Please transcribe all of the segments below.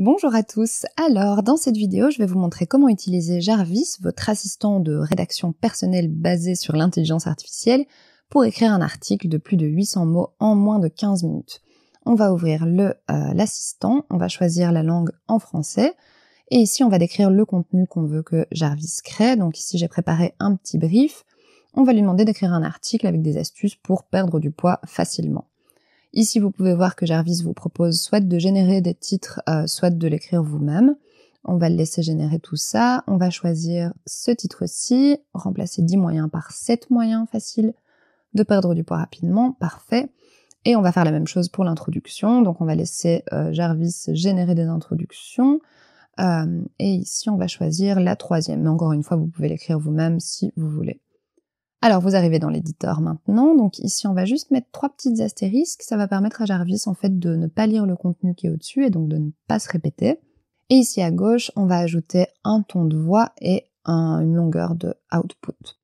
Bonjour à tous. Alors, dans cette vidéo, je vais vous montrer comment utiliser Jarvis, votre assistant de rédaction personnelle basé sur l'intelligence artificielle, pour écrire un article de plus de 800 mots en moins de 15 minutes. On va ouvrir l'assistant, on va choisir la langue en français, et ici on va décrire le contenu qu'on veut que Jarvis crée. Donc ici j'ai préparé un petit brief. On va lui demander d'écrire un article avec des astuces pour perdre du poids facilement. Ici, vous pouvez voir que Jarvis vous propose soit de générer des titres, soit de l'écrire vous-même. On va le laisser générer tout ça. On va choisir ce titre-ci, remplacer 10 moyens par 7 moyens faciles de perdre du poids rapidement. Parfait. Et on va faire la même chose pour l'introduction. Donc, on va laisser Jarvis générer des introductions. Et ici, on va choisir la 3e. Mais encore une fois, vous pouvez l'écrire vous-même si vous voulez. Alors, vous arrivez dans l'éditeur maintenant, donc ici on va juste mettre 3 petites astérisques, ça va permettre à Jarvis en fait de ne pas lire le contenu qui est au-dessus et donc de ne pas se répéter. Et ici à gauche, on va ajouter un ton de voix et une longueur de output.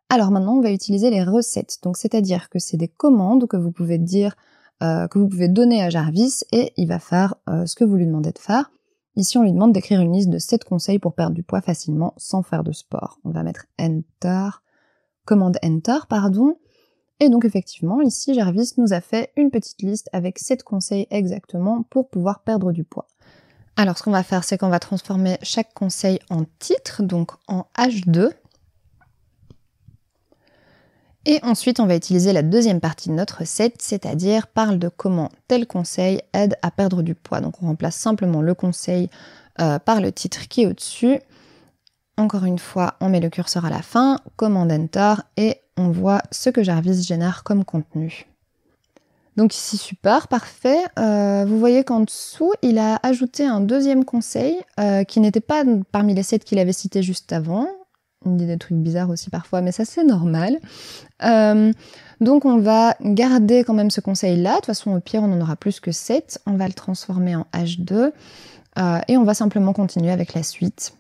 Alors maintenant, on va utiliser les recettes, donc c'est-à-dire que c'est des commandes que vous pouvez dire, que vous pouvez donner à Jarvis et il va faire ce que vous lui demandez de faire. Ici, on lui demande d'écrire une liste de 7 conseils pour perdre du poids facilement sans faire de sport. On va mettre Enter. Commande Enter, pardon. Et donc effectivement, ici, Jarvis nous a fait une petite liste avec 7 conseils exactement pour pouvoir perdre du poids. Alors ce qu'on va faire, c'est qu'on va transformer chaque conseil en titre, donc en H2. Et ensuite, on va utiliser la deuxième partie de notre recette, c'est-à-dire parle de comment tel conseil aide à perdre du poids. Donc on remplace simplement le conseil par le titre qui est au-dessus. Encore une fois, on met le curseur à la fin, commande Enter, et on voit ce que Jarvis génère comme contenu. Donc ici, super, parfait. Vous voyez qu'en dessous, il a ajouté un deuxième conseil qui n'était pas parmi les 7 qu'il avait cités juste avant. Il dit des trucs bizarres aussi parfois, mais ça c'est normal. Donc on va garder quand même ce conseil-là. De toute façon, au pire, on en aura plus que 7. On va le transformer en H2 et on va simplement continuer avec la suite.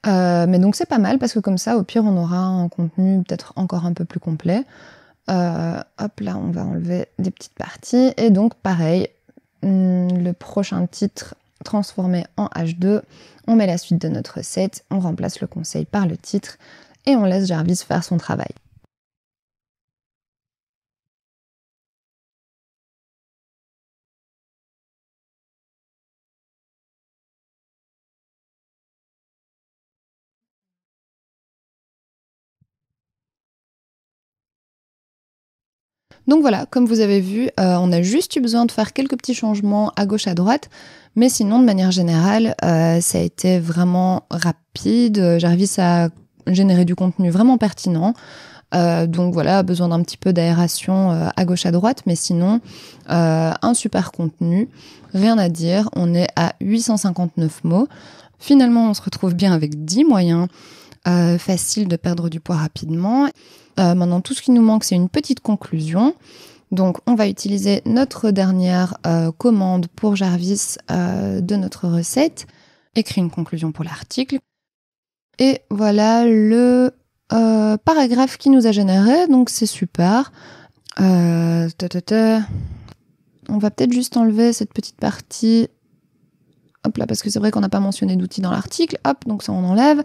Mais donc c'est pas mal parce que comme ça, au pire, on aura un contenu peut-être encore un peu plus complet. Hop là, on va enlever des petites parties. Et donc pareil, le prochain titre transformé en H2, on met la suite de notre recette, on remplace le conseil par le titre et on laisse Jarvis faire son travail. Donc voilà, comme vous avez vu, on a juste eu besoin de faire quelques petits changements à gauche, à droite, mais sinon, de manière générale, ça a été vraiment rapide. Jarvis a généré du contenu vraiment pertinent. Donc voilà, besoin d'un petit peu d'aération à gauche, à droite, mais sinon, un super contenu, rien à dire. On est à 859 mots. Finalement, on se retrouve bien avec 10 moyens faciles de perdre du poids rapidement. Maintenant, tout ce qui nous manque, c'est une petite conclusion. Donc, on va utiliser notre dernière commande pour Jarvis de notre recette. Écrire une conclusion pour l'article. Et voilà le paragraphe qui nous a généré. Donc, c'est super. On va peut-être juste enlever cette petite partie. Hop là, parce que c'est vrai qu'on n'a pas mentionné d'outils dans l'article. Hop, donc ça on enlève.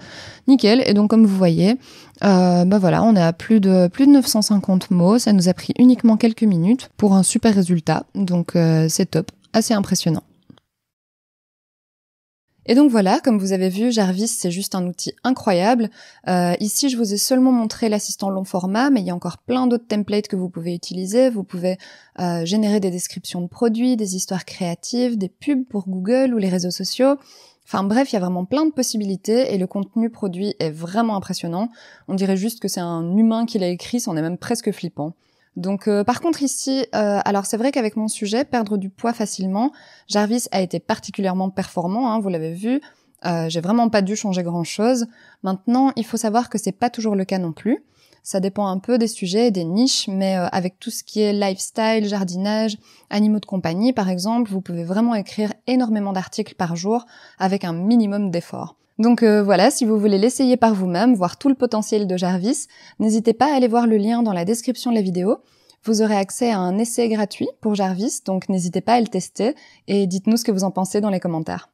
Nickel. Et donc comme vous voyez, voilà, on est à plus de 950 mots. Ça nous a pris uniquement quelques minutes pour un super résultat. Donc c'est top, assez impressionnant. Et donc voilà, comme vous avez vu, Jarvis, c'est juste un outil incroyable. Ici, je vous ai seulement montré l'assistant long format, mais il y a encore plein d'autres templates que vous pouvez utiliser. Vous pouvez générer des descriptions de produits, des histoires créatives, des pubs pour Google ou les réseaux sociaux. Enfin bref, il y a vraiment plein de possibilités et le contenu produit est vraiment impressionnant. On dirait juste que c'est un humain qui l'a écrit, c'en est même presque flippant. Donc par contre ici, alors c'est vrai qu'avec mon sujet, perdre du poids facilement, Jarvis a été particulièrement performant, hein, vous l'avez vu, j'ai vraiment pas dû changer grand chose. Maintenant, il faut savoir que c'est pas toujours le cas non plus. Ça dépend un peu des sujets et des niches, mais avec tout ce qui est lifestyle, jardinage, animaux de compagnie par exemple, vous pouvez vraiment écrire énormément d'articles par jour avec un minimum d'effort. Donc voilà, si vous voulez l'essayer par vous-même, voir tout le potentiel de Jarvis, n'hésitez pas à aller voir le lien dans la description de la vidéo. Vous aurez accès à un essai gratuit pour Jarvis, donc n'hésitez pas à le tester et dites-nous ce que vous en pensez dans les commentaires.